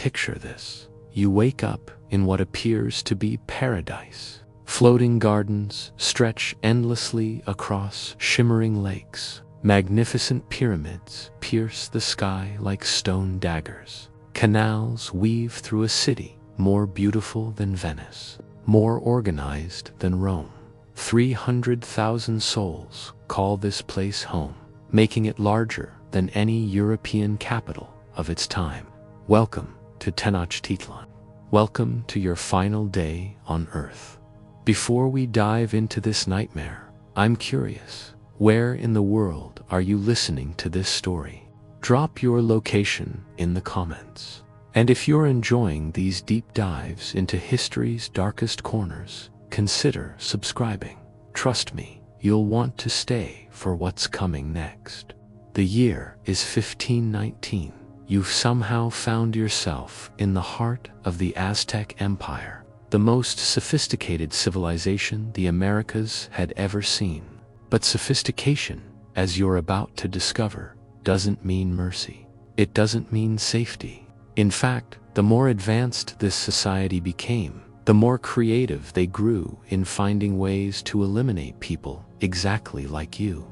picture this. You wake up in what appears to be paradise. Floating gardens stretch endlessly across shimmering lakes. Magnificent pyramids pierce the sky like stone daggers. Canals weave through a city more beautiful than Venice, more organized than Rome. 300,000 souls call this place home, making it larger than any European capital of its time. Welcome to Tenochtitlan. Welcome to your final day on Earth. Before we dive into this nightmare, I'm curious, where in the world are you listening to this story? Drop your location in the comments. And if you're enjoying these deep dives into history's darkest corners, consider subscribing. Trust me, you'll want to stay for what's coming next. The year is 1519. You've somehow found yourself in the heart of the Aztec Empire, the most sophisticated civilization the Americas had ever seen. But sophistication, as you're about to discover, doesn't mean mercy. It doesn't mean safety. In fact, the more advanced this society became, the more creative they grew in finding ways to eliminate people exactly like you.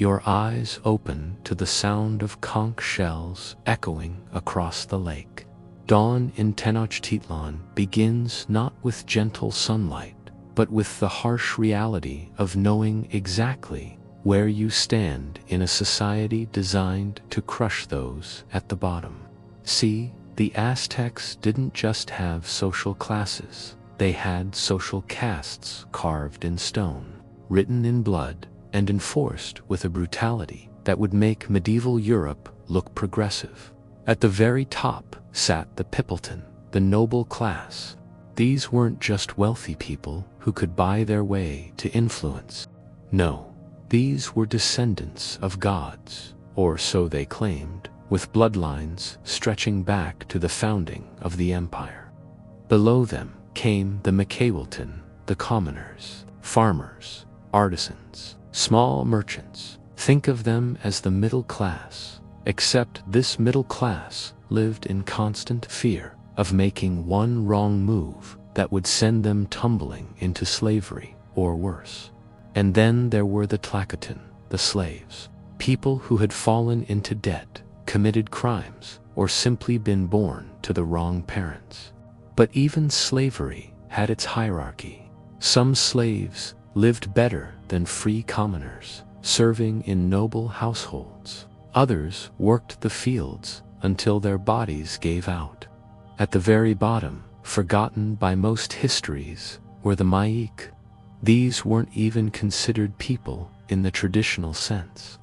Your eyes open to the sound of conch shells echoing across the lake. Dawn in Tenochtitlan begins not with gentle sunlight, but with the harsh reality of knowing exactly where you stand in a society designed to crush those at the bottom. See, the Aztecs didn't just have social classes, they had social castes carved in stone, written in blood, and enforced with a brutality that would make medieval Europe look progressive. At the very top sat the Pippleton, the noble class. These weren't just wealthy people who could buy their way to influence. No, these were descendants of gods, or so they claimed, with bloodlines stretching back to the founding of the empire. Below them came the Mcawilton, the commoners, farmers, artisans, small merchants. Think of them as the middle class, except this middle class lived in constant fear of making one wrong move that would send them tumbling into slavery or worse. And then there were the Tlacotin, the slaves, people who had fallen into debt, committed crimes, or simply been born to the wrong parents. But even slavery had its hierarchy. Some slaves lived better than free commoners, serving in noble households. Others worked the fields until their bodies gave out. At the very bottom, forgotten by most histories, were the Maik. These weren't even considered people in the traditional sense.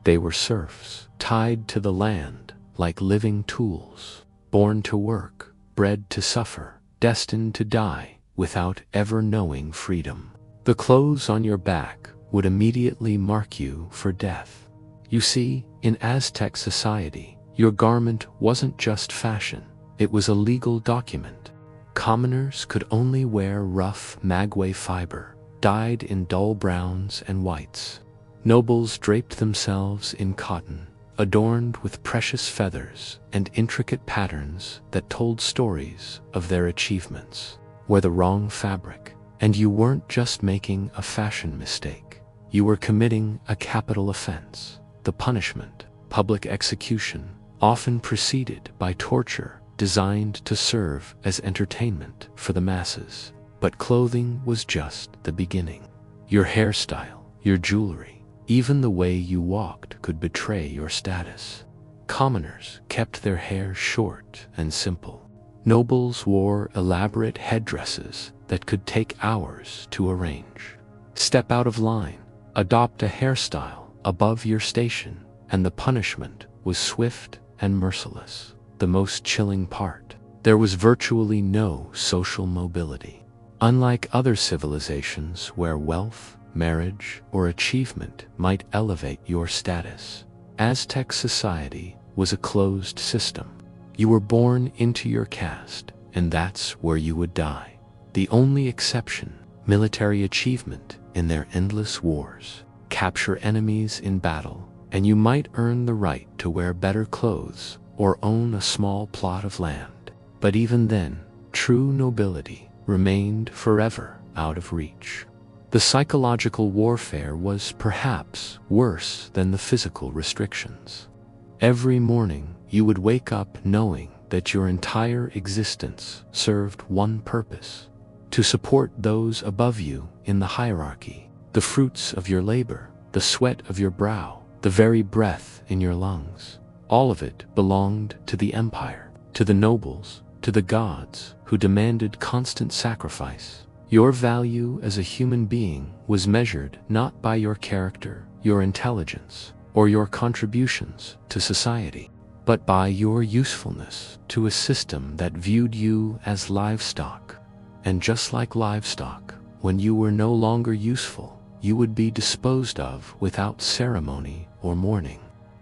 They were serfs, tied to the land like living tools, born to work, bred to suffer, destined to die without ever knowing freedom. The clothes on your back would immediately mark you for death. You see, in Aztec society, your garment wasn't just fashion, it was a legal document. Commoners could only wear rough maguey fiber, dyed in dull browns and whites. Nobles draped themselves in cotton, adorned with precious feathers and intricate patterns that told stories of their achievements. Wear the wrong fabric, and you weren't just making a fashion mistake. You were committing a capital offense. The punishment, public execution, often preceded by torture designed to serve as entertainment for the masses. But clothing was just the beginning. Your hairstyle, your jewelry, even the way you walked could betray your status. Commoners kept their hair short and simple. Nobles wore elaborate headdresses that could take hours to arrange. Step out of line, adopt a hairstyle above your station, and the punishment was swift and merciless. The most chilling part, there was virtually no social mobility. Unlike other civilizations where wealth, marriage, or achievement might elevate your status, Aztec society was a closed system. You were born into your caste, and that's where you would die. The only exception, military achievement in their endless wars, capture enemies in battle, and you might earn the right to wear better clothes or own a small plot of land. But even then, true nobility remained forever out of reach. The psychological warfare was perhaps worse than the physical restrictions. Every morning, you would wake up knowing that your entire existence served one purpose: to support those above you in the hierarchy. The fruits of your labor, the sweat of your brow, the very breath in your lungs, all of it belonged to the empire, to the nobles, to the gods who demanded constant sacrifice. Your value as a human being was measured not by your character, your intelligence, or your contributions to society, but by your usefulness to a system that viewed you as livestock. And just like livestock, when you were no longer useful, you would be disposed of without ceremony or mourning.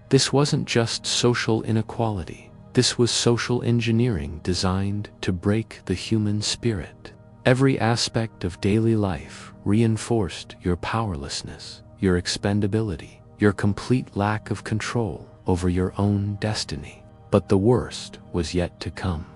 This wasn't just social inequality. This was social engineering designed to break the human spirit. Every aspect of daily life reinforced your powerlessness, your expendability, your complete lack of control over your own destiny. But the worst was yet to come.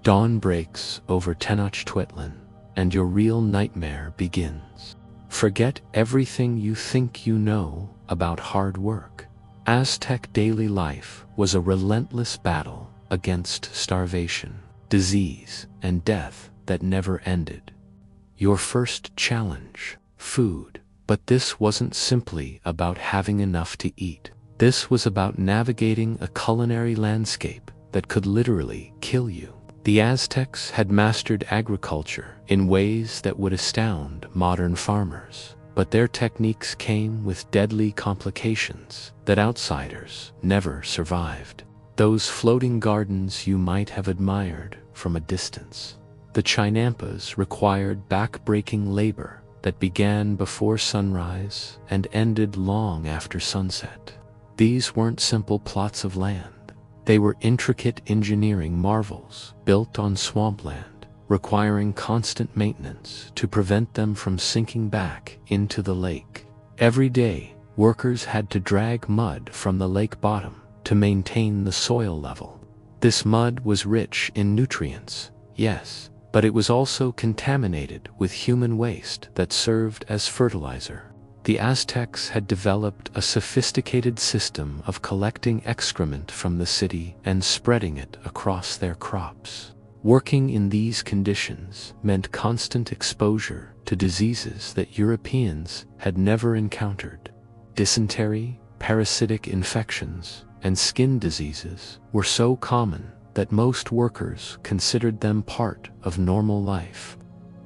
Dawn breaks over Tenochtitlan, and your real nightmare begins. Forget everything you think you know about hard work. Aztec daily life was a relentless battle against starvation, disease, and death that never ended. Your first challenge: food. But this wasn't simply about having enough to eat. This was about navigating a culinary landscape that could literally kill you. The Aztecs had mastered agriculture in ways that would astound modern farmers, but their techniques came with deadly complications that outsiders never survived. Those floating gardens you might have admired from a distance. The chinampas required back-breaking labor that began before sunrise and ended long after sunset. These weren't simple plots of land. They were intricate engineering marvels built on swampland, requiring constant maintenance to prevent them from sinking back into the lake. Every day, workers had to drag mud from the lake bottom to maintain the soil level. This mud was rich in nutrients, yes, but it was also contaminated with human waste that served as fertilizer. The Aztecs had developed a sophisticated system of collecting excrement from the city and spreading it across their crops. Working in these conditions meant constant exposure to diseases that Europeans had never encountered. Dysentery, parasitic infections, and skin diseases were so common that most workers considered them part of normal life.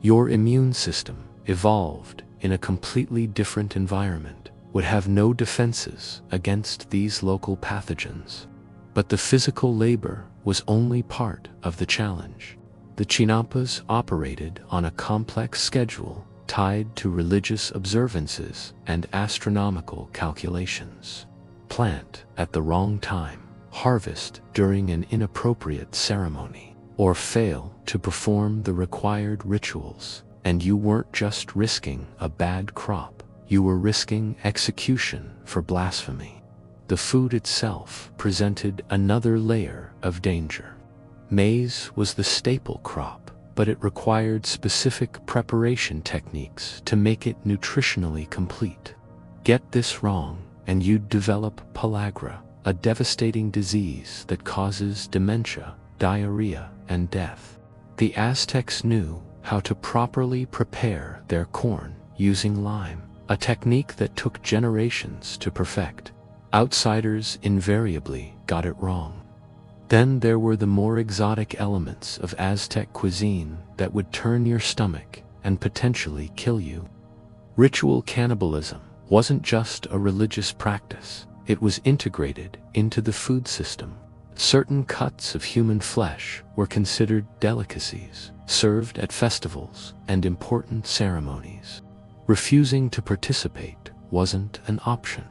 Your immune system, evolved in a completely different environment, would have no defenses against these local pathogens. But the physical labor was only part of the challenge. The chinampas operated on a complex schedule tied to religious observances and astronomical calculations. Plant at the wrong time, harvest during an inappropriate ceremony, or fail to perform the required rituals, and you weren't just risking a bad crop, you were risking execution for blasphemy. The food itself presented another layer of danger. Maize was the staple crop, but it required specific preparation techniques to make it nutritionally complete. Get this wrong, and you'd develop pellagra, a devastating disease that causes dementia, diarrhea, and death. The Aztecs knew how to properly prepare their corn using lime, a technique that took generations to perfect. Outsiders invariably got it wrong. Then there were the more exotic elements of Aztec cuisine that would turn your stomach and potentially kill you. Ritual cannibalism wasn't just a religious practice, it was integrated into the food system. Certain cuts of human flesh were considered delicacies, served at festivals and important ceremonies. Refusing to participate wasn't an option.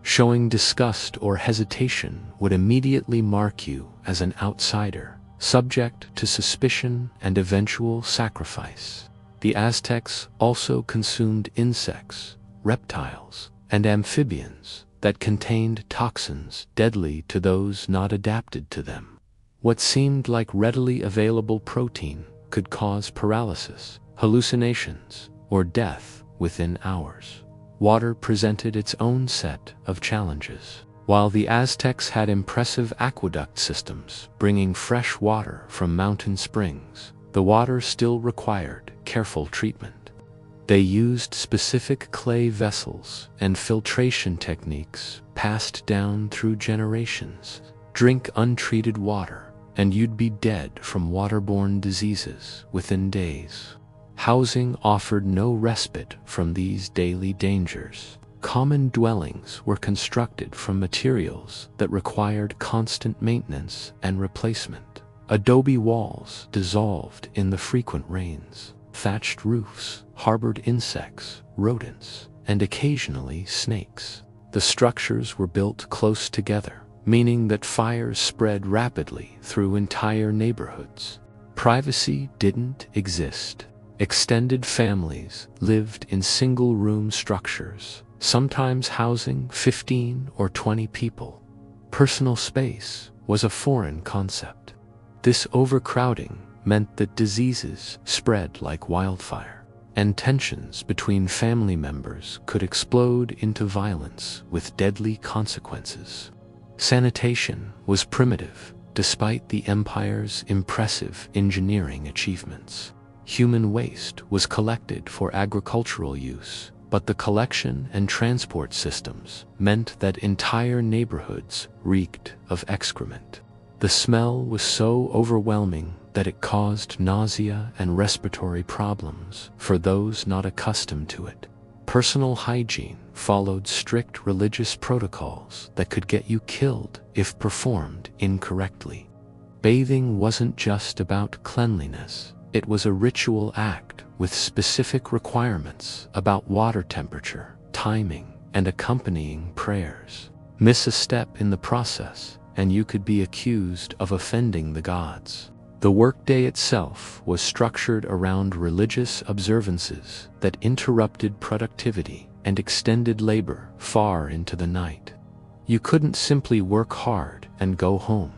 Showing disgust or hesitation would immediately mark you as an outsider, subject to suspicion and eventual sacrifice. The Aztecs also consumed insects, reptiles, and amphibians that contained toxins deadly to those not adapted to them. What seemed like readily available protein could cause paralysis, hallucinations, or death within hours. Water presented its own set of challenges. While the Aztecs had impressive aqueduct systems bringing fresh water from mountain springs, the water still required careful treatment. They used specific clay vessels and filtration techniques passed down through generations. Drink untreated water, and you'd be dead from waterborne diseases within days. Housing offered no respite from these daily dangers. Common dwellings were constructed from materials that required constant maintenance and replacement. Adobe walls dissolved in the frequent rains. Thatched roofs harbored insects, rodents, and occasionally snakes. The structures were built close together, meaning that fires spread rapidly through entire neighborhoods. Privacy didn't exist. Extended families lived in single-room structures, sometimes housing 15 or 20 people. Personal space was a foreign concept. This overcrowding meant that diseases spread like wildfire, and tensions between family members could explode into violence with deadly consequences. Sanitation was primitive, despite the empire's impressive engineering achievements. Human waste was collected for agricultural use, but the collection and transport systems meant that entire neighborhoods reeked of excrement. The smell was so overwhelming that it caused nausea and respiratory problems for those not accustomed to it. Personal hygiene followed strict religious protocols that could get you killed if performed incorrectly. Bathing wasn't just about cleanliness. It was a ritual act with specific requirements about water temperature, timing, and accompanying prayers. Miss a step in the process, and you could be accused of offending the gods. The workday itself was structured around religious observances that interrupted productivity and extended labor far into the night. You couldn't simply work hard and go home.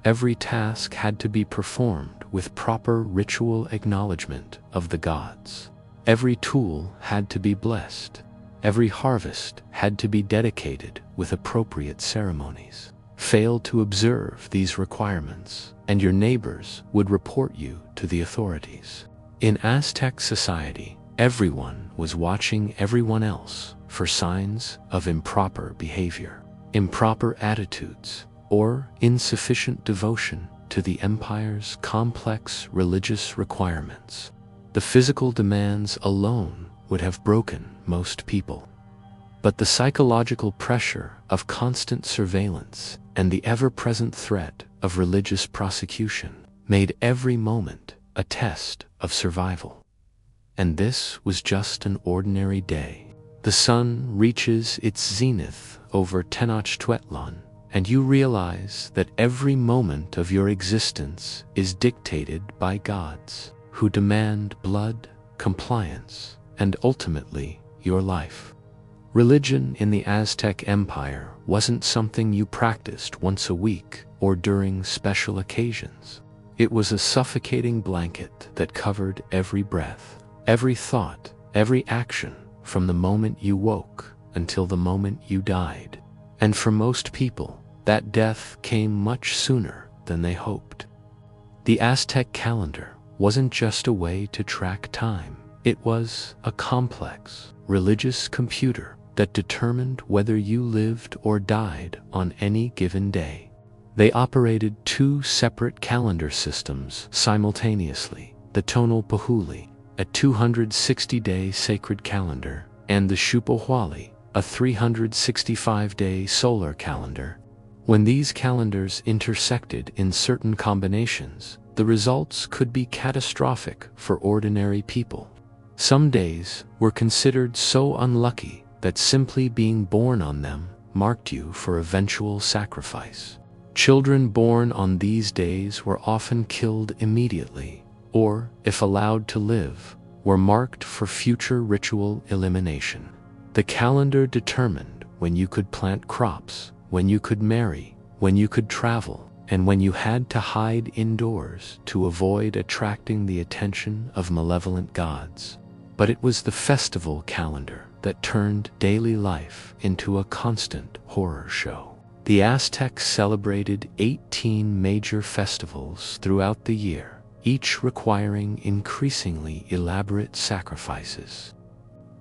Every task had to be performed with proper ritual acknowledgement of the gods. Every tool had to be blessed. Every harvest had to be dedicated with appropriate ceremonies. Fail to observe these requirements, and your neighbors would report you to the authorities. In Aztec society, everyone was watching everyone else for signs of improper behavior, improper attitudes, or insufficient devotion to the empire's complex religious requirements. The physical demands alone would have broken most people. But the psychological pressure of constant surveillance and the ever-present threat of religious prosecution made every moment a test of survival. And this was just an ordinary day. The sun reaches its zenith over Tenochtitlan, and you realize that every moment of your existence is dictated by gods who demand blood, compliance, and ultimately your life. Religion in the Aztec Empire wasn't something you practiced once a week or during special occasions. It was a suffocating blanket that covered every breath, every thought, every action, from the moment you woke until the moment you died. And for most people, that death came much sooner than they hoped. The Aztec calendar wasn't just a way to track time. It was a complex, religious computer that determined whether you lived or died on any given day. They operated two separate calendar systems simultaneously: the Tonalpahuli, a 260-day sacred calendar, and the Xiuhpohualli, a 365-day solar calendar. When these calendars intersected in certain combinations, the results could be catastrophic for ordinary people. Some days were considered so unlucky that simply being born on them marked you for eventual sacrifice. Children born on these days were often killed immediately, or, if allowed to live, were marked for future ritual elimination. The calendar determined when you could plant crops, when you could marry, when you could travel, and when you had to hide indoors to avoid attracting the attention of malevolent gods. But it was the festival calendar that turned daily life into a constant horror show. The Aztecs celebrated 18 major festivals throughout the year, each requiring increasingly elaborate sacrifices.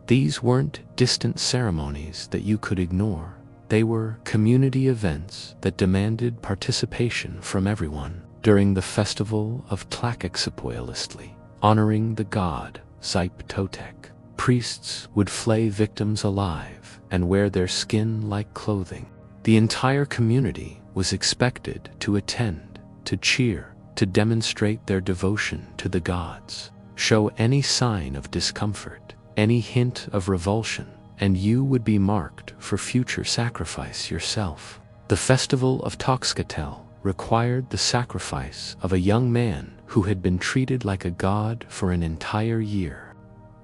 These weren't distant ceremonies that you could ignore. They were community events that demanded participation from everyone. During the festival of Tlaquetzalcoatlistli, honoring the god Totec, priests would flay victims alive and wear their skin like clothing. The entire community was expected to attend, to cheer, to demonstrate their devotion to the gods. Show any sign of discomfort, any hint of revulsion, and you would be marked for future sacrifice yourself. The festival of Tenochtitlan required the sacrifice of a young man who had been treated like a god for an entire year.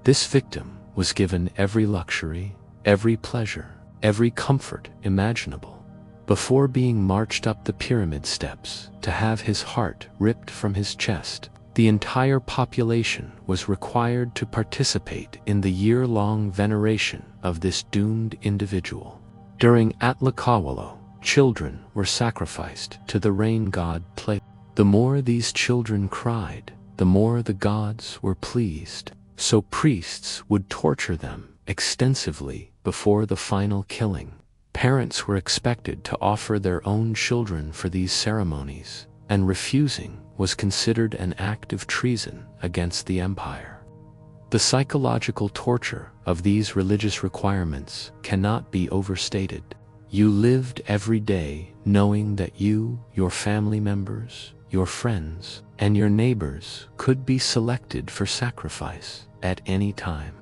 This victim was given every luxury, every pleasure, every comfort imaginable, before being marched up the pyramid steps to have his heart ripped from his chest. The entire population was required to participate in the year-long veneration of this doomed individual. During Atlacawalo, children were sacrificed to the rain god Tle. The more these children cried, the more the gods were pleased, so priests would torture them extensively before the final killing. Parents were expected to offer their own children for these ceremonies, and refusing was considered an act of treason against the empire. The psychological torture of these religious requirements cannot be overstated. You lived every day knowing that you, your family members, your friends, and your neighbors could be selected for sacrifice at any time.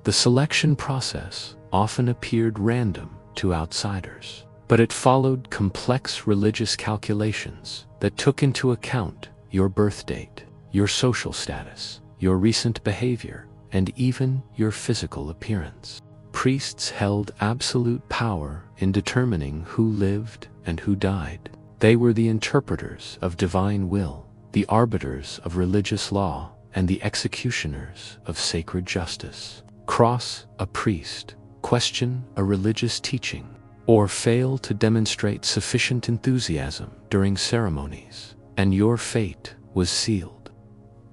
The selection process often appeared random to outsiders, but it followed complex religious calculations that took into account your birth date, your social status, your recent behavior, and even your physical appearance. Priests held absolute power in determining who lived and who died. They were the interpreters of divine will, the arbiters of religious law, and the executioners of sacred justice. Cross a priest, question a religious teaching, or fail to demonstrate sufficient enthusiasm during ceremonies, and your fate was sealed.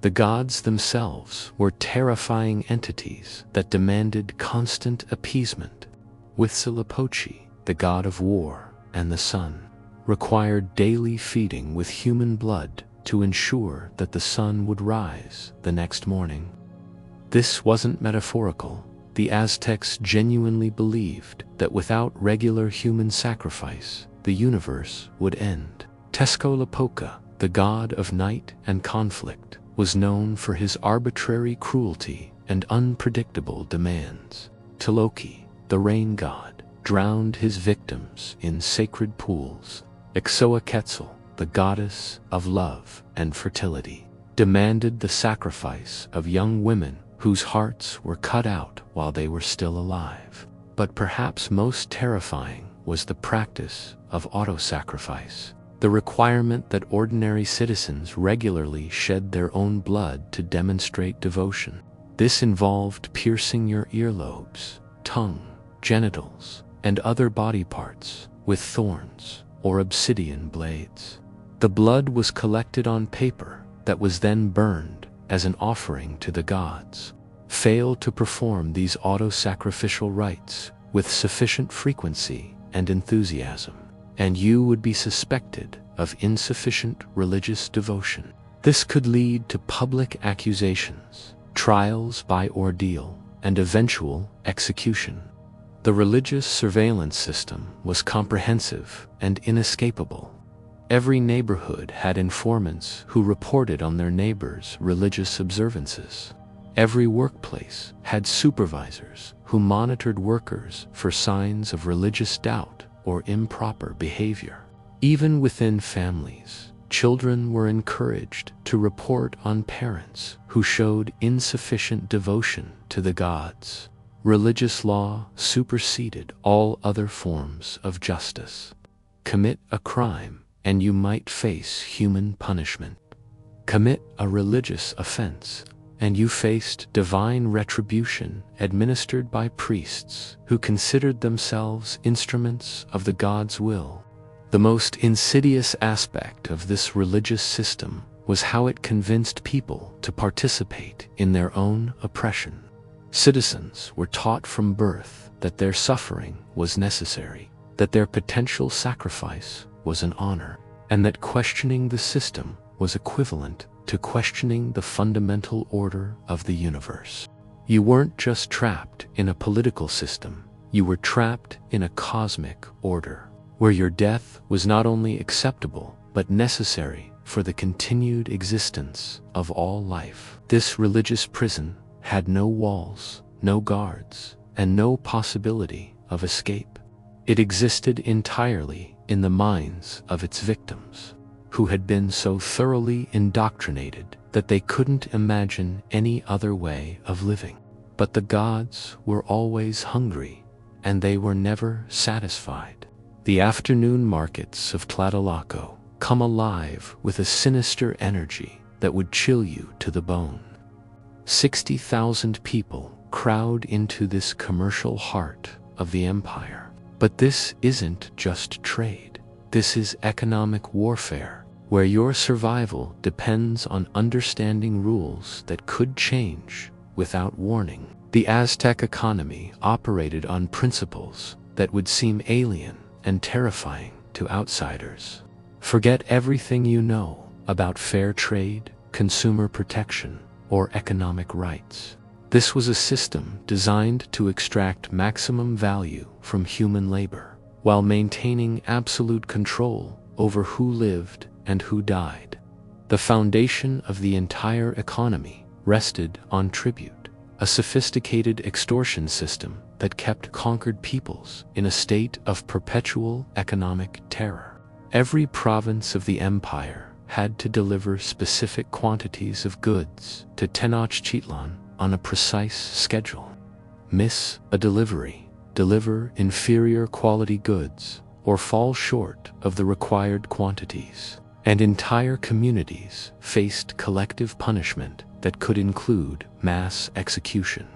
The gods themselves were terrifying entities that demanded constant appeasement. Huitzilopochtli, the god of war and the sun, required daily feeding with human blood to ensure that the sun would rise the next morning. This wasn't metaphorical. The Aztecs genuinely believed that without regular human sacrifice, the universe would end. Tezcatlipoca, the god of night and conflict, was known for his arbitrary cruelty and unpredictable demands. Tloki, the rain god, drowned his victims in sacred pools. Ixoaquetzal, the goddess of love and fertility, demanded the sacrifice of young women whose hearts were cut out while they were still alive. But perhaps most terrifying was the practice of auto-sacrifice, the requirement that ordinary citizens regularly shed their own blood to demonstrate devotion. This involved piercing your earlobes, tongue, genitals, and other body parts with thorns or obsidian blades. The blood was collected on paper that was then burned as an offering to the gods. Fail to perform these auto-sacrificial rites with sufficient frequency and enthusiasm, and you would be suspected of insufficient religious devotion. This could lead to public accusations, trials by ordeal, and eventual execution. The religious surveillance system was comprehensive and inescapable. Every neighborhood had informants who reported on their neighbors' religious observances. Every workplace had supervisors who monitored workers for signs of religious doubt or improper behavior. Even within families, children were encouraged to report on parents who showed insufficient devotion to the gods. Religious law superseded all other forms of justice. Commit a crime, and you might face human punishment. Commit a religious offense, and you faced divine retribution administered by priests who considered themselves instruments of the God's will. The most insidious aspect of this religious system was how it convinced people to participate in their own oppression. Citizens were taught from birth that their suffering was necessary, that their potential sacrifice was an honor, and that questioning the system was equivalent to questioning the fundamental order of the universe. You weren't just trapped in a political system, you were trapped in a cosmic order, where your death was not only acceptable but necessary for the continued existence of all life. This religious prison had no walls, no guards, and no possibility of escape. It existed entirely in the minds of its victims, who had been so thoroughly indoctrinated that they couldn't imagine any other way of living. But the gods were always hungry, and they were never satisfied. The afternoon markets of Tlatelolco come alive with a sinister energy that would chill you to the bone. 60,000 people crowd into this commercial heart of the empire. But this isn't just trade. This is economic warfare, where your survival depends on understanding rules that could change without warning. The Aztec economy operated on principles that would seem alien and terrifying to outsiders. Forget everything you know about fair trade, consumer protection, or economic rights. This was a system designed to extract maximum value from human labor, while maintaining absolute control over who lived and who died. The foundation of the entire economy rested on tribute, a sophisticated extortion system that kept conquered peoples in a state of perpetual economic terror. Every province of the empire had to deliver specific quantities of goods to Tenochtitlan on a precise schedule. Miss a delivery, deliver inferior quality goods, or fall short of the required quantities, and entire communities faced collective punishment that could include mass execution.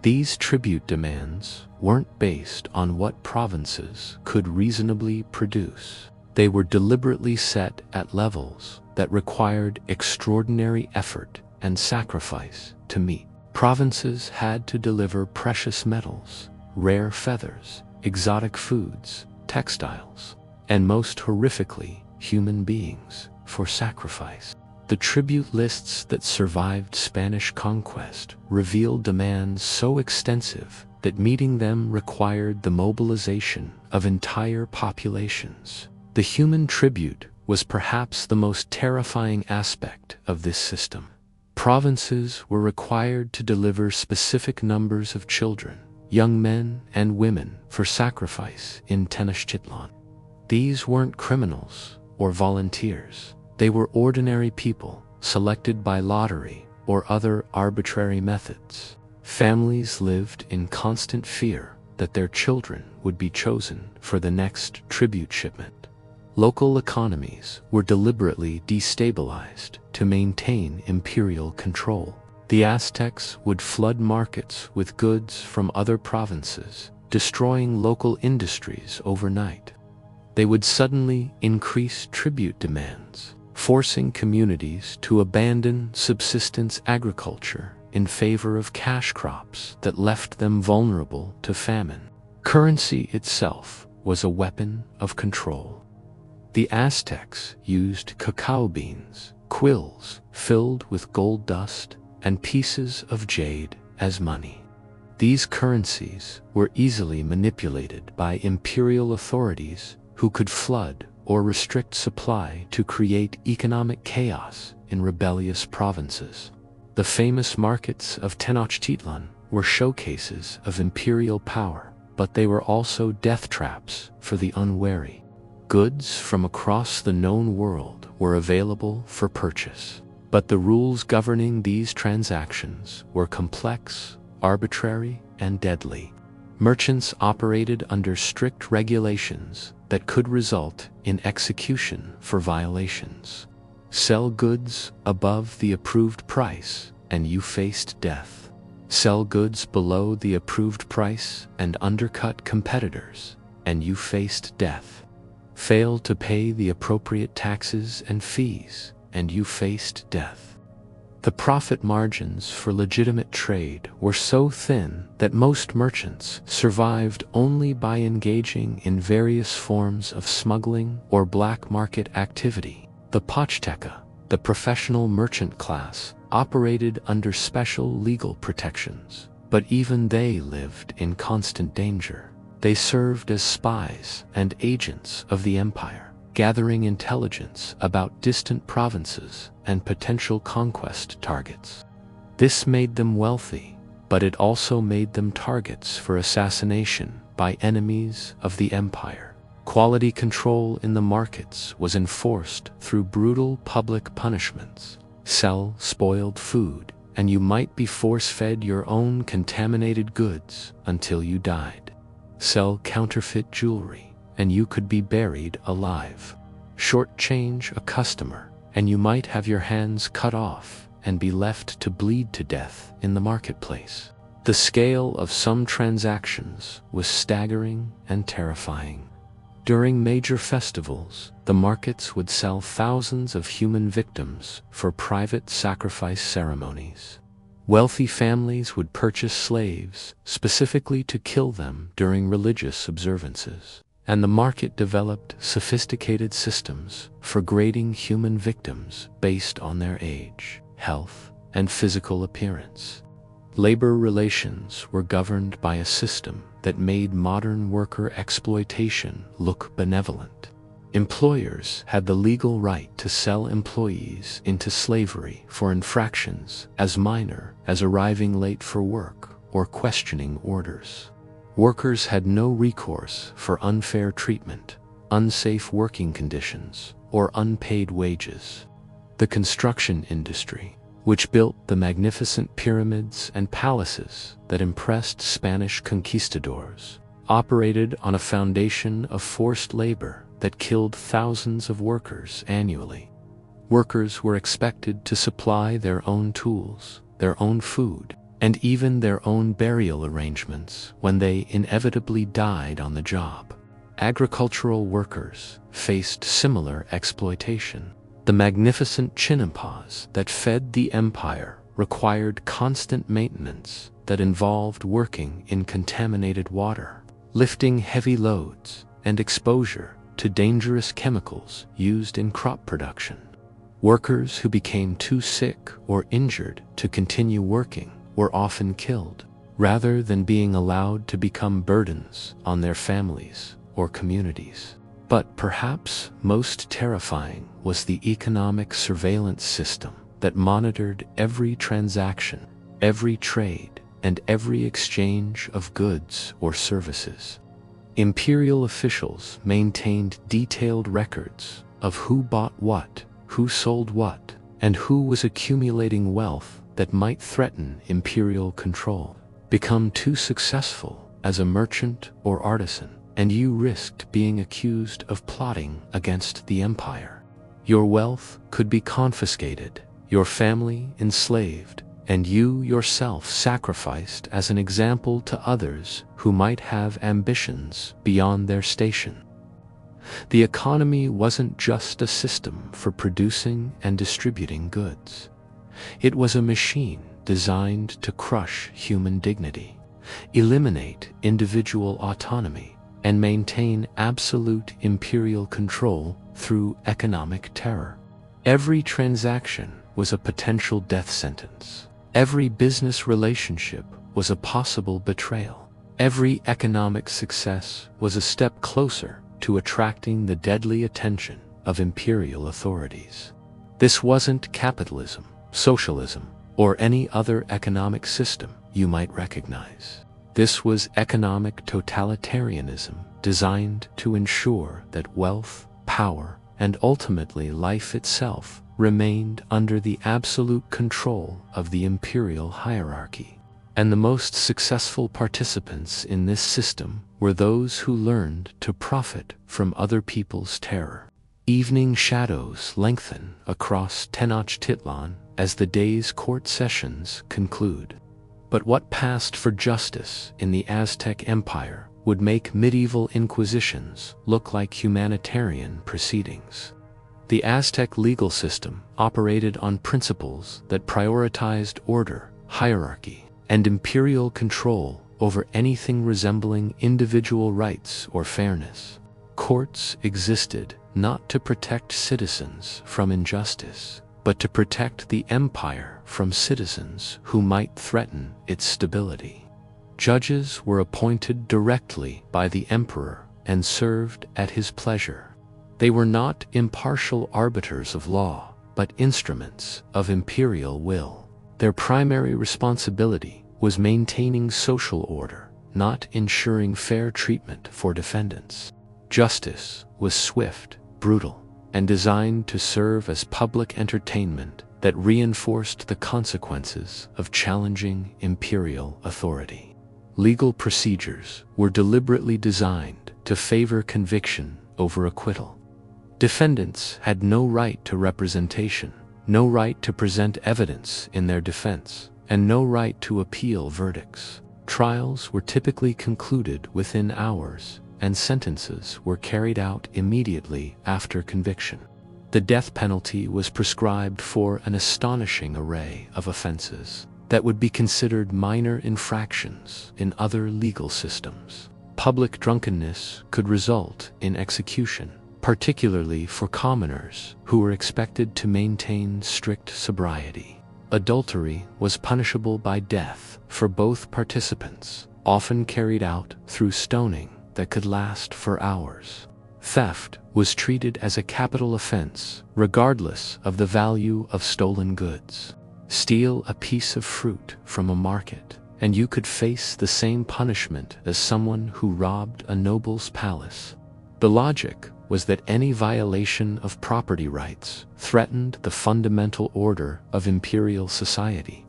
These tribute demands weren't based on what provinces could reasonably produce. They were deliberately set at levels that required extraordinary effort and sacrifice to meet. Provinces had to deliver precious metals, rare feathers, exotic foods, textiles, and most horrifically, human beings for sacrifice. The tribute lists that survived Spanish conquest revealed demands so extensive that meeting them required the mobilization of entire populations. The human tribute was perhaps the most terrifying aspect of this system. Provinces were required to deliver specific numbers of children, young men and women for sacrifice in Tenochtitlan. These weren't criminals or volunteers. They were ordinary people selected by lottery or other arbitrary methods. Families lived in constant fear that their children would be chosen for the next tribute shipment. Local economies were deliberately destabilized to maintain imperial control. The Aztecs would flood markets with goods from other provinces, destroying local industries overnight. They would suddenly increase tribute demands, forcing communities to abandon subsistence agriculture in favor of cash crops that left them vulnerable to famine. Currency itself was a weapon of control. The Aztecs used cacao beans, quills filled with gold dust, and pieces of jade as money. These currencies were easily manipulated by imperial authorities who could flood or restrict supply to create economic chaos in rebellious provinces. The famous markets of Tenochtitlan were showcases of imperial power, but they were also death traps for the unwary. Goods from across the known world were available for purchase, but the rules governing these transactions were complex, arbitrary, and deadly. Merchants operated under strict regulations that could result in execution for violations. Sell goods above the approved price and you faced death. Sell goods below the approved price and undercut competitors and you faced death. Fail to pay the appropriate taxes and fees and you faced death. The profit margins for legitimate trade were so thin that most merchants survived only by engaging in various forms of smuggling or black market activity. The Pochteca, the professional merchant class, operated under special legal protections, but even they lived in constant danger. They served as spies and agents of the empire, gathering intelligence about distant provinces and potential conquest targets. This made them wealthy, but it also made them targets for assassination by enemies of the empire. Quality control in the markets was enforced through brutal public punishments. Sell spoiled food, and you might be force-fed your own contaminated goods until you died. Sell counterfeit jewelry, and you could be buried alive. Shortchange a customer, and you might have your hands cut off and be left to bleed to death in the marketplace. The scale of some transactions was staggering and terrifying. During major festivals, the markets would sell thousands of human victims for private sacrifice ceremonies. Wealthy families would purchase slaves specifically to kill them during religious observances, and the market developed sophisticated systems for grading human victims based on their age, health, and physical appearance. Labor relations were governed by a system that made modern worker exploitation look benevolent. Employers had the legal right to sell employees into slavery for infractions as minor as arriving late for work or questioning orders. Workers had no recourse for unfair treatment, unsafe working conditions, or unpaid wages. The construction industry, which built the magnificent pyramids and palaces that impressed Spanish conquistadors, operated on a foundation of forced labor that killed thousands of workers annually. Workers were expected to supply their own tools, their own food, and even their own burial arrangements when they inevitably died on the job. Agricultural workers faced similar exploitation. The magnificent chinampas that fed the empire required constant maintenance that involved working in contaminated water, lifting heavy loads, and exposure to dangerous chemicals used in crop production. Workers who became too sick or injured to continue working were often killed, rather than being allowed to become burdens on their families or communities. But perhaps most terrifying was the economic surveillance system that monitored every transaction, every trade, and every exchange of goods or services. Imperial officials maintained detailed records of who bought what, who sold what, and who was accumulating wealth that might threaten imperial control. Become too successful as a merchant or artisan, and you risked being accused of plotting against the empire. Your wealth could be confiscated, your family enslaved, and you yourself sacrificed as an example to others who might have ambitions beyond their station. The economy wasn't just a system for producing and distributing goods. It was a machine designed to crush human dignity, eliminate individual autonomy, and maintain absolute imperial control through economic terror. Every transaction was a potential death sentence. Every business relationship was a possible betrayal. Every economic success was a step closer to attracting the deadly attention of imperial authorities. This wasn't capitalism, socialism, or any other economic system you might recognize. This was economic totalitarianism designed to ensure that wealth, power, and ultimately life itself remained under the absolute control of the imperial hierarchy. And the most successful participants in this system were those who learned to profit from other people's terror. Evening shadows lengthen across Tenochtitlan as the day's court sessions conclude. But what passed for justice in the Aztec Empire would make medieval inquisitions look like humanitarian proceedings. The Aztec legal system operated on principles that prioritized order, hierarchy, and imperial control over anything resembling individual rights or fairness. Courts existed not to protect citizens from injustice, but to protect the empire from citizens who might threaten its stability. Judges were appointed directly by the emperor and served at his pleasure. They were not impartial arbiters of law, but instruments of imperial will. Their primary responsibility was maintaining social order, not ensuring fair treatment for defendants. Justice was swift, brutal, and designed to serve as public entertainment that reinforced the consequences of challenging imperial authority. Legal procedures were deliberately designed to favor conviction over acquittal. Defendants had no right to representation, no right to present evidence in their defense, and no right to appeal verdicts. Trials were typically concluded within hours, and sentences were carried out immediately after conviction. The death penalty was prescribed for an astonishing array of offenses that would be considered minor infractions in other legal systems. Public drunkenness could result in execution, particularly for commoners who were expected to maintain strict sobriety. Adultery was punishable by death for both participants, often carried out through stoning that could last for hours. Theft was treated as a capital offense, regardless of the value of stolen goods. Steal a piece of fruit from a market, and you could face the same punishment as someone who robbed a noble's palace. The logic was that any violation of property rights threatened the fundamental order of imperial society.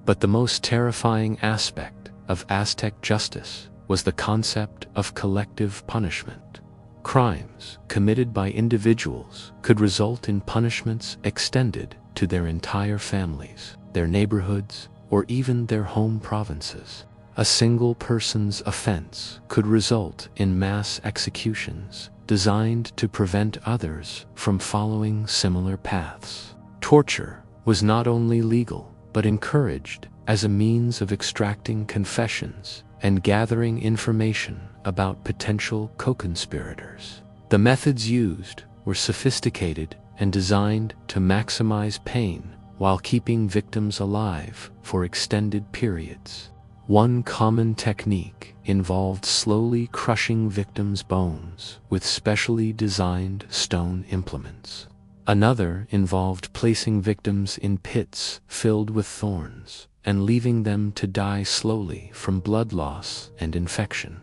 But the most terrifying aspect of Aztec justice was the concept of collective punishment. Crimes committed by individuals could result in punishments extended to their entire families, their neighborhoods, or even their home provinces. A single person's offense could result in mass executions designed to prevent others from following similar paths. Torture was not only legal, but encouraged as a means of extracting confessions and gathering information about potential co-conspirators. The methods used were sophisticated and designed to maximize pain while keeping victims alive for extended periods. One common technique involved slowly crushing victims' bones with specially designed stone implements. Another involved placing victims in pits filled with thorns and leaving them to die slowly from blood loss and infection.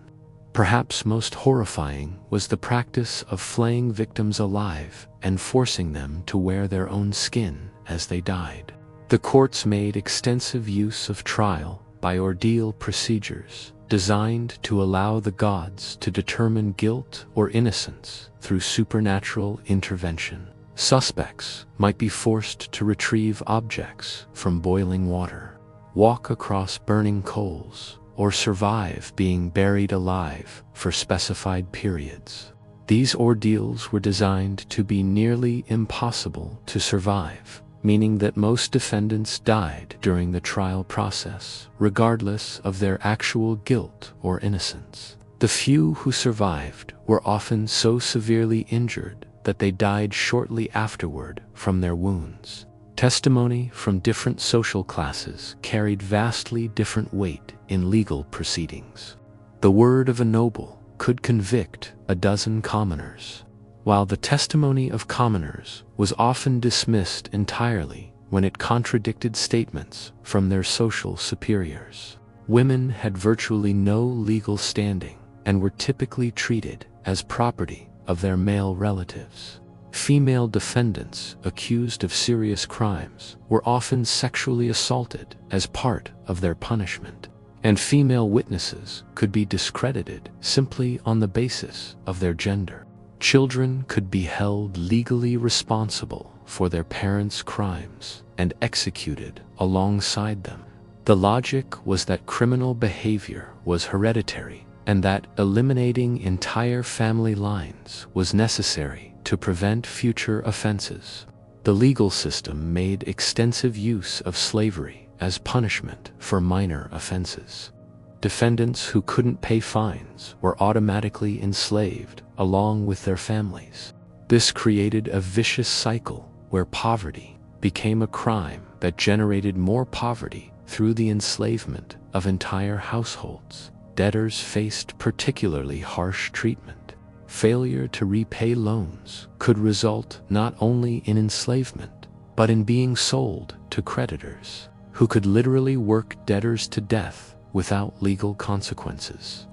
Perhaps most horrifying was the practice of flaying victims alive and forcing them to wear their own skin as they died. The courts made extensive use of trial by ordeal procedures designed to allow the gods to determine guilt or innocence through supernatural intervention. Suspects might be forced to retrieve objects from boiling water, walk across burning coals, or survive being buried alive for specified periods. These ordeals were designed to be nearly impossible to survive, meaning that most defendants died during the trial process, regardless of their actual guilt or innocence. The few who survived were often so severely injured that they died shortly afterward from their wounds. Testimony from different social classes carried vastly different weight in legal proceedings. The word of a noble could convict a dozen commoners, while the testimony of commoners was often dismissed entirely when it contradicted statements from their social superiors. Women had virtually no legal standing and were typically treated as property of their male relatives. Female defendants accused of serious crimes were often sexually assaulted as part of their punishment. and female witnesses could be discredited simply on the basis of their gender. Children could be held legally responsible for their parents' crimes and executed alongside them. The logic was that criminal behavior was hereditary and that eliminating entire family lines was necessary to prevent future offenses. The legal system made extensive use of slavery as punishment for minor offenses. Defendants who couldn't pay fines were automatically enslaved along with their families. This created a vicious cycle where poverty became a crime that generated more poverty through the enslavement of entire households. Debtors faced particularly harsh treatment. Failure to repay loans could result not only in enslavement, but in being sold to creditors, who could literally work debtors to death without legal consequences.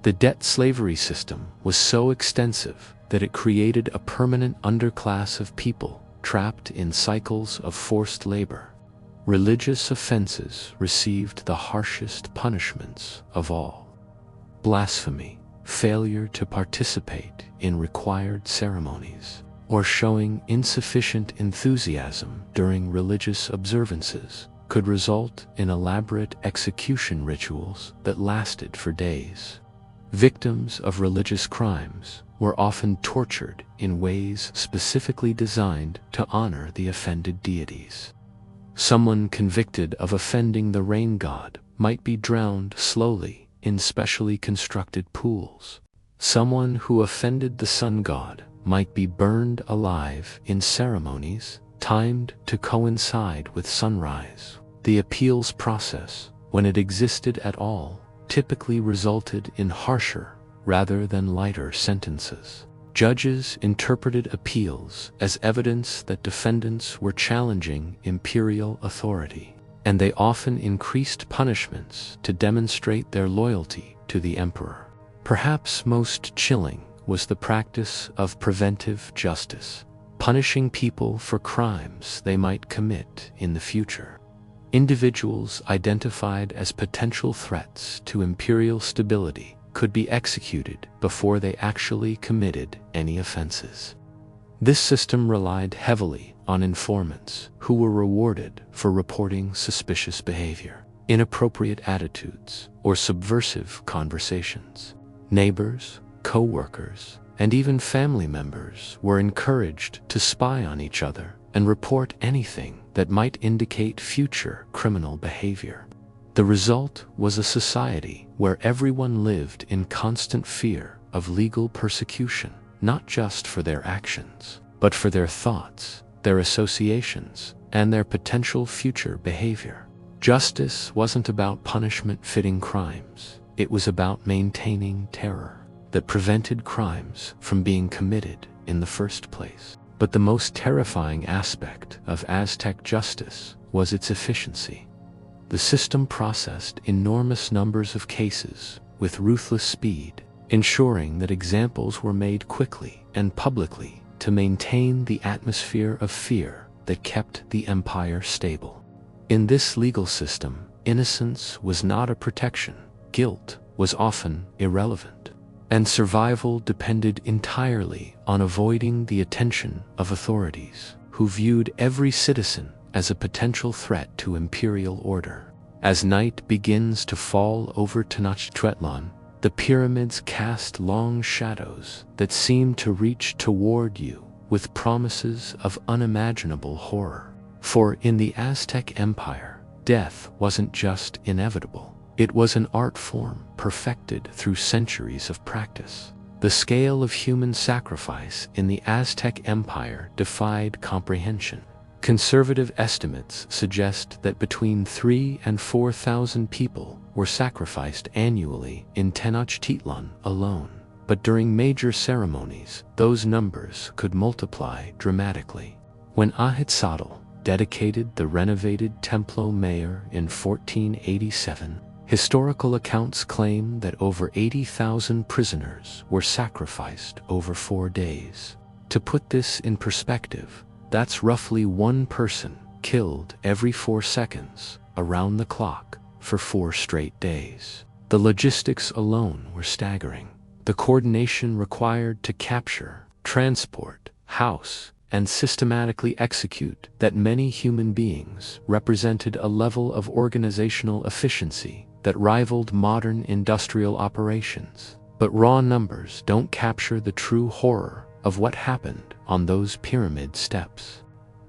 The debt slavery system was so extensive that it created a permanent underclass of people trapped in cycles of forced labor. Religious offenses received the harshest punishments of all. Blasphemy, failure to participate in required ceremonies, or showing insufficient enthusiasm during religious observances could result in elaborate execution rituals that lasted for days. Victims of religious crimes were often tortured in ways specifically designed to honor the offended deities. Someone convicted of offending the rain god might be drowned slowly in specially constructed pools. Someone who offended the sun god might be burned alive in ceremonies timed to coincide with sunrise. The appeals process, when it existed at all, typically resulted in harsher rather than lighter sentences. Judges interpreted appeals as evidence that defendants were challenging imperial authority, and they often increased punishments to demonstrate their loyalty to the emperor. Perhaps most chilling was the practice of preventive justice, punishing people for crimes they might commit in the future. Individuals identified as potential threats to imperial stability could be executed before they actually committed any offenses. This system relied heavily on informants who were rewarded for reporting suspicious behavior, inappropriate attitudes, or subversive conversations. Neighbors, co-workers, and even family members were encouraged to spy on each other and report anything that might indicate future criminal behavior. The result was a society where everyone lived in constant fear of legal persecution, not just for their actions, but for their thoughts, their associations, and their potential future behavior. Justice wasn't about punishment fitting crimes. It was about maintaining terror that prevented crimes from being committed in the first place. But the most terrifying aspect of Aztec justice was its efficiency. The system processed enormous numbers of cases with ruthless speed, ensuring that examples were made quickly and publicly to maintain the atmosphere of fear that kept the empire stable. In this legal system, innocence was not a protection, guilt was often irrelevant, and survival depended entirely on avoiding the attention of authorities, who viewed every citizen as a potential threat to imperial order. As night begins to fall over Tenochtitlan, the pyramids cast long shadows that seem to reach toward you with promises of unimaginable horror. For in the Aztec Empire, death wasn't just inevitable. It was an art form perfected through centuries of practice. The scale of human sacrifice in the Aztec Empire defied comprehension. Conservative estimates suggest that between 3,000 and 4,000 people were sacrificed annually in Tenochtitlan alone. But during major ceremonies, those numbers could multiply dramatically. When Aztec dedicated the renovated Templo Mayor in 1487, historical accounts claim that over 80,000 prisoners were sacrificed over 4 days. To put this in perspective, that's roughly one person killed every 4 seconds, around the clock, for 4 straight days. The logistics alone were staggering. The coordination required to capture, transport, house, and systematically execute that many human beings represented a level of organizational efficiency that rivaled modern industrial operations. But raw numbers don't capture the true horror of what happened on those pyramid steps.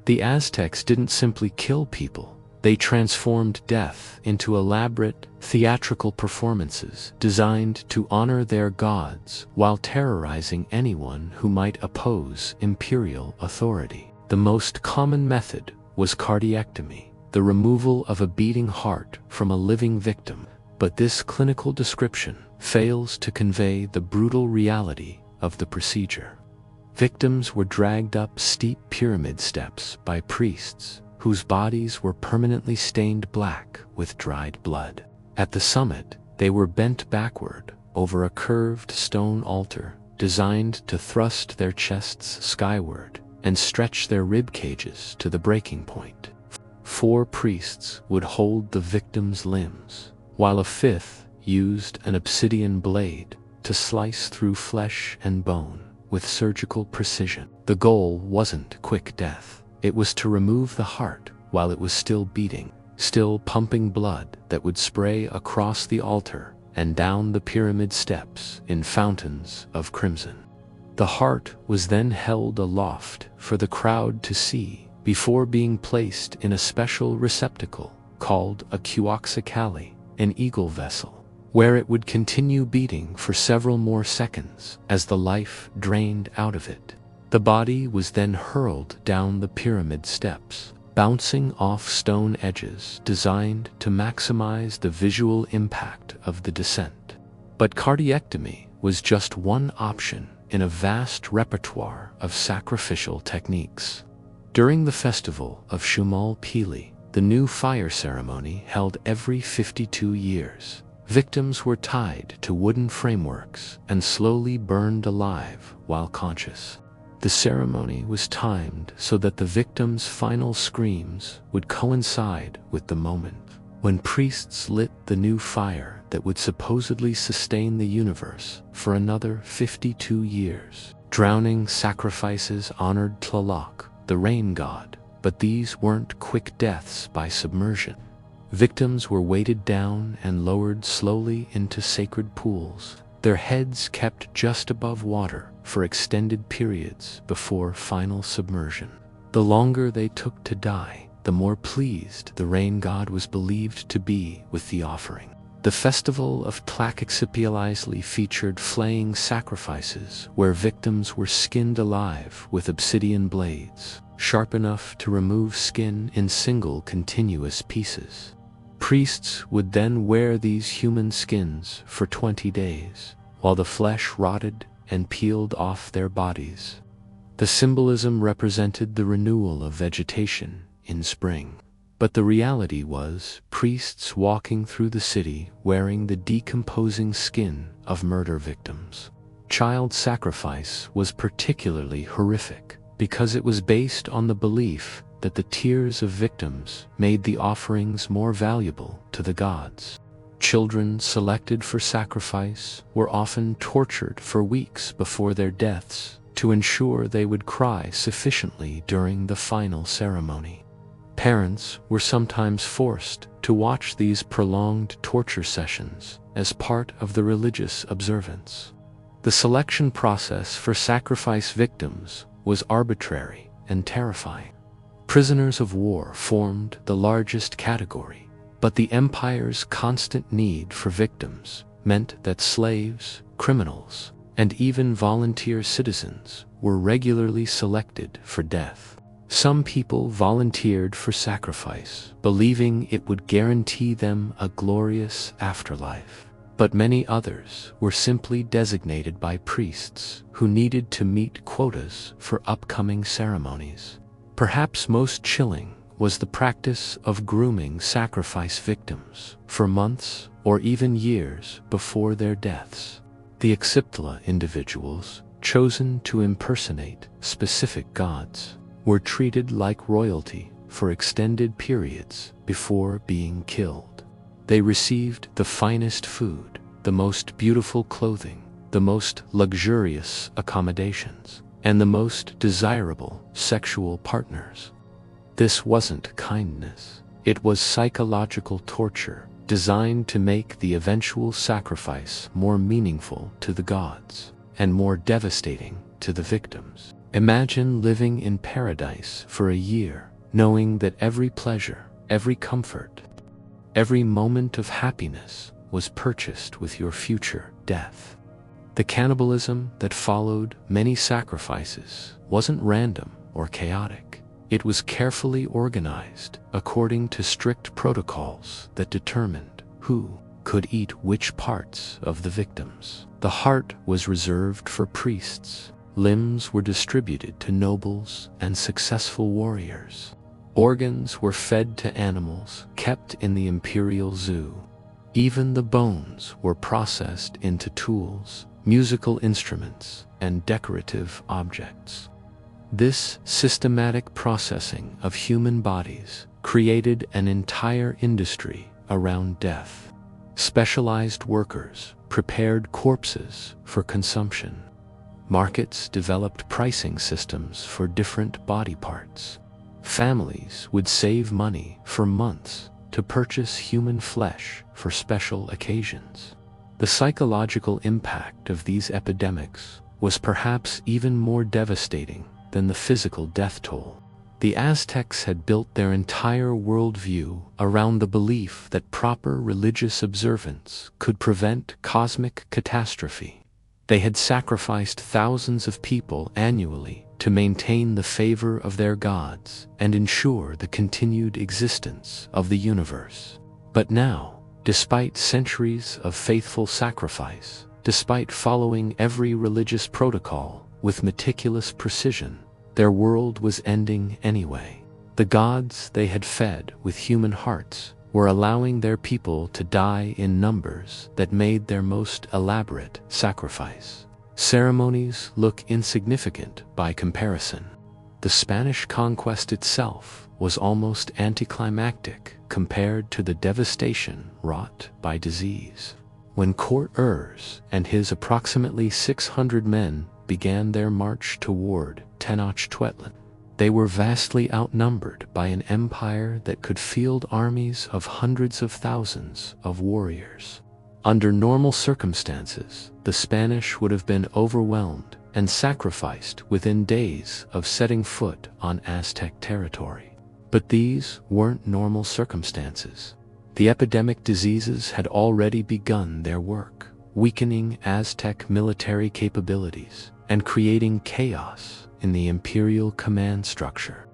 The Aztecs didn't simply kill people. They transformed death into elaborate, theatrical performances designed to honor their gods while terrorizing anyone who might oppose imperial authority. The most common method was cardiectomy, the removal of a beating heart from a living victim. But this clinical description fails to convey the brutal reality of the procedure. Victims were dragged up steep pyramid steps by priests whose bodies were permanently stained black with dried blood. At the summit, they were bent backward over a curved stone altar designed to thrust their chests skyward and stretch their rib cages to the breaking point. 4 priests would hold the victim's limbs, while a 5th used an obsidian blade to slice through flesh and bone with surgical precision. The goal wasn't quick death. It was to remove the heart while it was still beating, still pumping blood that would spray across the altar and down the pyramid steps in fountains of crimson. The heart was then held aloft for the crowd to see before being placed in a special receptacle called a queoxacali, an eagle vessel, where it would continue beating for several more seconds as the life drained out of it. The body was then hurled down the pyramid steps, bouncing off stone edges designed to maximize the visual impact of the descent. But cardiectomy was just one option in a vast repertoire of sacrificial techniques. During the festival of Shumal Pili, the new fire ceremony held every 52 years, victims were tied to wooden frameworks and slowly burned alive while conscious. The ceremony was timed so that the victim's final screams would coincide with the moment when priests lit the new fire that would supposedly sustain the universe for another 52 years. Drowning sacrifices honored Tlaloc, the rain god, but these weren't quick deaths by submersion. Victims were weighted down and lowered slowly into sacred pools, their heads kept just above water for extended periods before final submersion. The longer they took to die, the more pleased the rain god was believed to be with the offering. The festival of Tlaquexipializli featured flaying sacrifices where victims were skinned alive with obsidian blades, sharp enough to remove skin in single continuous pieces. Priests would then wear these human skins for 20 days, while the flesh rotted and peeled off their bodies. The symbolism represented the renewal of vegetation in spring. But the reality was priests walking through the city wearing the decomposing skin of murder victims. Child sacrifice was particularly horrific because it was based on the belief that the tears of victims made the offerings more valuable to the gods. Children selected for sacrifice were often tortured for weeks before their deaths to ensure they would cry sufficiently during the final ceremony. Parents were sometimes forced to watch these prolonged torture sessions as part of the religious observance. The selection process for sacrifice victims was arbitrary and terrifying. Prisoners of war formed the largest category, but the empire's constant need for victims meant that slaves, criminals, and even volunteer citizens were regularly selected for death. Some people volunteered for sacrifice, believing it would guarantee them a glorious afterlife. But many others were simply designated by priests who needed to meet quotas for upcoming ceremonies. Perhaps most chilling was the practice of grooming sacrifice victims for months or even years before their deaths. The Xiptla individuals, chosen to impersonate specific gods, were treated like royalty for extended periods before being killed. They received the finest food, the most beautiful clothing, the most luxurious accommodations, and the most desirable sexual partners. This wasn't kindness. It was psychological torture, designed to make the eventual sacrifice more meaningful to the gods, and more devastating to the victims. Imagine living in paradise for a year, knowing that every pleasure, every comfort, every moment of happiness was purchased with your future death. The cannibalism that followed many sacrifices wasn't random or chaotic. It was carefully organized according to strict protocols that determined who could eat which parts of the victims. The heart was reserved for priests. Limbs were distributed to nobles and successful warriors. Organs were fed to animals kept in the imperial zoo. Even the bones were processed into tools, musical instruments, and decorative objects. This systematic processing of human bodies created an entire industry around death. Specialized workers prepared corpses for consumption. Markets developed pricing systems for different body parts. Families would save money for months to purchase human flesh for special occasions. The psychological impact of these epidemics was perhaps even more devastating than the physical death toll. The Aztecs had built their entire worldview around the belief that proper religious observance could prevent cosmic catastrophe. They had sacrificed thousands of people annually to maintain the favor of their gods and ensure the continued existence of the universe. But now, despite centuries of faithful sacrifice, despite following every religious protocol with meticulous precision, their world was ending anyway. The gods they had fed with human hearts were allowing their people to die in numbers that made their most elaborate sacrifice. Ceremonies look insignificant by comparison. The Spanish conquest itself was almost anticlimactic compared to the devastation wrought by disease. When Court Urs and his approximately 600 men began their march toward Tenochtitlan, they were vastly outnumbered by an empire that could field armies of hundreds of thousands of warriors. Under normal circumstances, the Spanish would have been overwhelmed and sacrificed within days of setting foot on Aztec territory. But these weren't normal circumstances. The epidemic diseases had already begun their work, weakening Aztec military capabilities and creating chaos in the imperial command structure.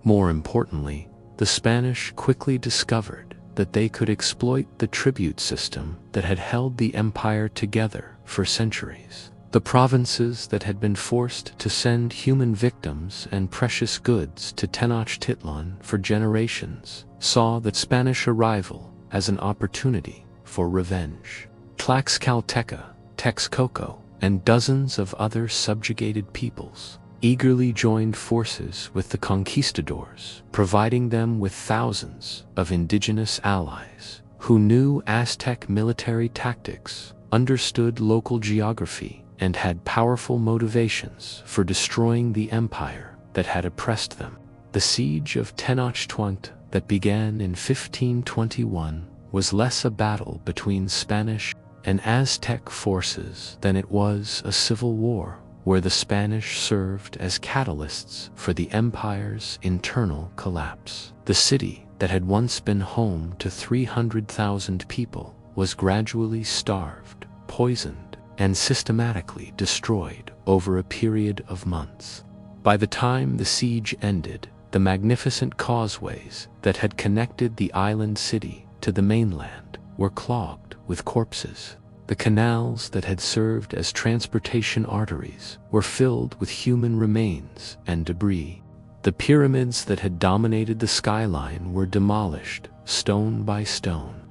More importantly, the Spanish quickly discovered that they could exploit the tribute system that had held the empire together for centuries. The provinces that had been forced to send human victims and precious goods to Tenochtitlan for generations saw the Spanish arrival as an opportunity for revenge. Tlaxcalteca, Texcoco, and dozens of other subjugated peoples eagerly joined forces with the conquistadors, providing them with thousands of indigenous allies who knew Aztec military tactics, understood local geography, and had powerful motivations for destroying the empire that had oppressed them. The siege of Tenochtitlan that began in 1521 was less a battle between Spanish and Aztec forces than it was a civil war where the Spanish served as catalysts for the empire's internal collapse. The city that had once been home to 300,000 people was gradually starved, poisoned, and systematically destroyed over a period of months. By the time the siege ended, the magnificent causeways that had connected the island city to the mainland were clogged with corpses. The canals that had served as transportation arteries were filled with human remains and debris. The pyramids that had dominated the skyline were demolished, stone by stone.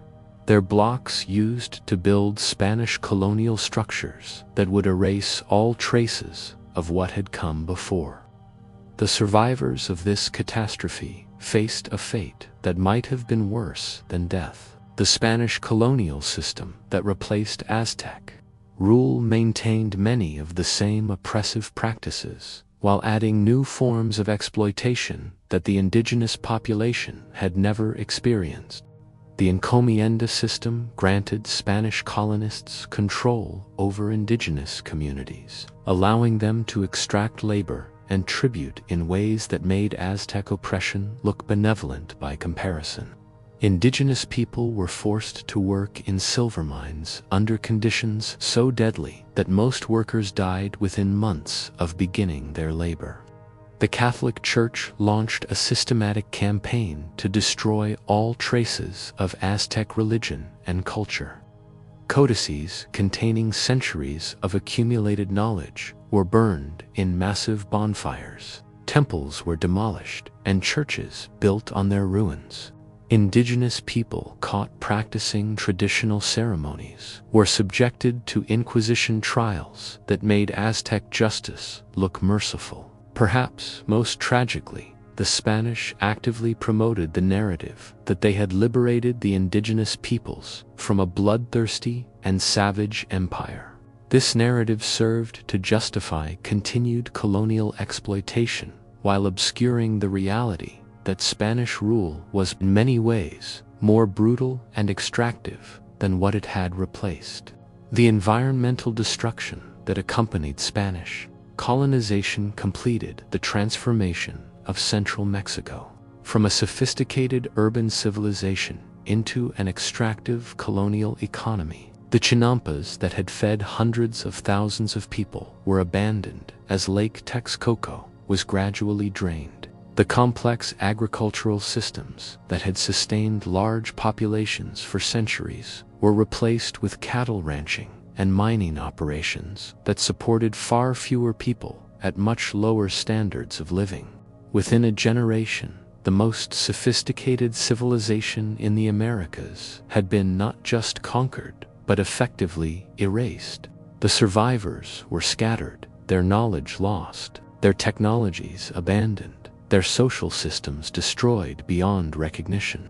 Their blocks used to build Spanish colonial structures that would erase all traces of what had come before. The survivors of this catastrophe faced a fate that might have been worse than death. The Spanish colonial system that replaced Aztec rule maintained many of the same oppressive practices, while adding new forms of exploitation that the indigenous population had never experienced. The encomienda system granted Spanish colonists control over indigenous communities, allowing them to extract labor and tribute in ways that made Aztec oppression look benevolent by comparison. Indigenous people were forced to work in silver mines under conditions so deadly that most workers died within months of beginning their labor. The Catholic Church launched a systematic campaign to destroy all traces of Aztec religion and culture. Codices containing centuries of accumulated knowledge were burned in massive bonfires. Temples were demolished and churches built on their ruins. Indigenous people caught practicing traditional ceremonies were subjected to Inquisition trials that made Aztec justice look merciful. Perhaps most tragically, the Spanish actively promoted the narrative that they had liberated the indigenous peoples from a bloodthirsty and savage empire. This narrative served to justify continued colonial exploitation while obscuring the reality that Spanish rule was in many ways more brutal and extractive than what it had replaced. The environmental destruction that accompanied Spanish colonization completed the transformation of central Mexico from a sophisticated urban civilization into an extractive colonial economy. The chinampas that had fed hundreds of thousands of people were abandoned as Lake Texcoco was gradually drained. The complex agricultural systems that had sustained large populations for centuries were replaced with cattle ranching and mining operations that supported far fewer people at much lower standards of living. Within a generation, the most sophisticated civilization in the Americas had been not just conquered, but effectively erased. The survivors were scattered, their knowledge lost, their technologies abandoned, their social systems destroyed beyond recognition.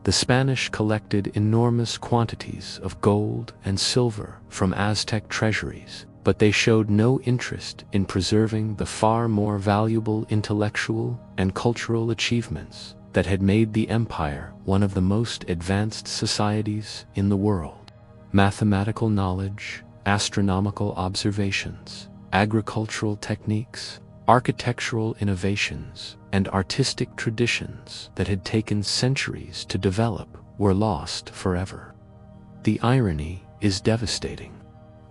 The Spanish collected enormous quantities of gold and silver from Aztec treasuries, but they showed no interest in preserving the far more valuable intellectual and cultural achievements that had made the empire one of the most advanced societies in the world. Mathematical knowledge, astronomical observations, agricultural techniques, architectural innovations, and artistic traditions that had taken centuries to develop were lost forever. The irony is devastating.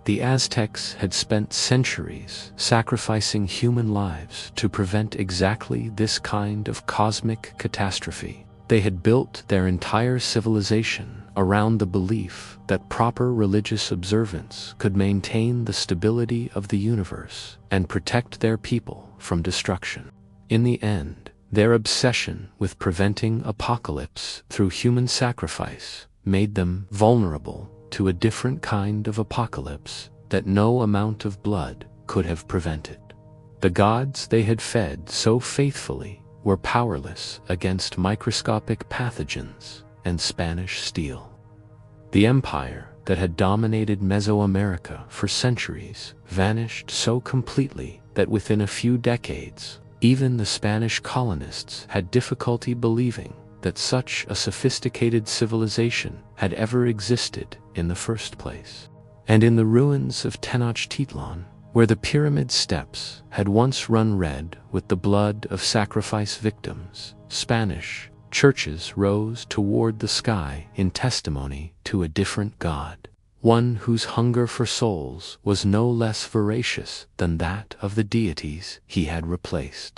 The Aztecs had spent centuries sacrificing human lives to prevent exactly this kind of cosmic catastrophe. They had built their entire civilization around the belief that proper religious observance could maintain the stability of the universe and protect their people from destruction. In the end, their obsession with preventing apocalypse through human sacrifice made them vulnerable to a different kind of apocalypse that no amount of blood could have prevented. The gods they had fed so faithfully were powerless against microscopic pathogens and Spanish steel. The empire that had dominated Mesoamerica for centuries vanished so completely that within a few decades, even the Spanish colonists had difficulty believing that such a sophisticated civilization had ever existed in the first place. And in the ruins of Tenochtitlan, where the pyramid steps had once run red with the blood of sacrifice victims, Spanish churches rose toward the sky in testimony to a different god, one whose hunger for souls was no less voracious than that of the deities he had replaced.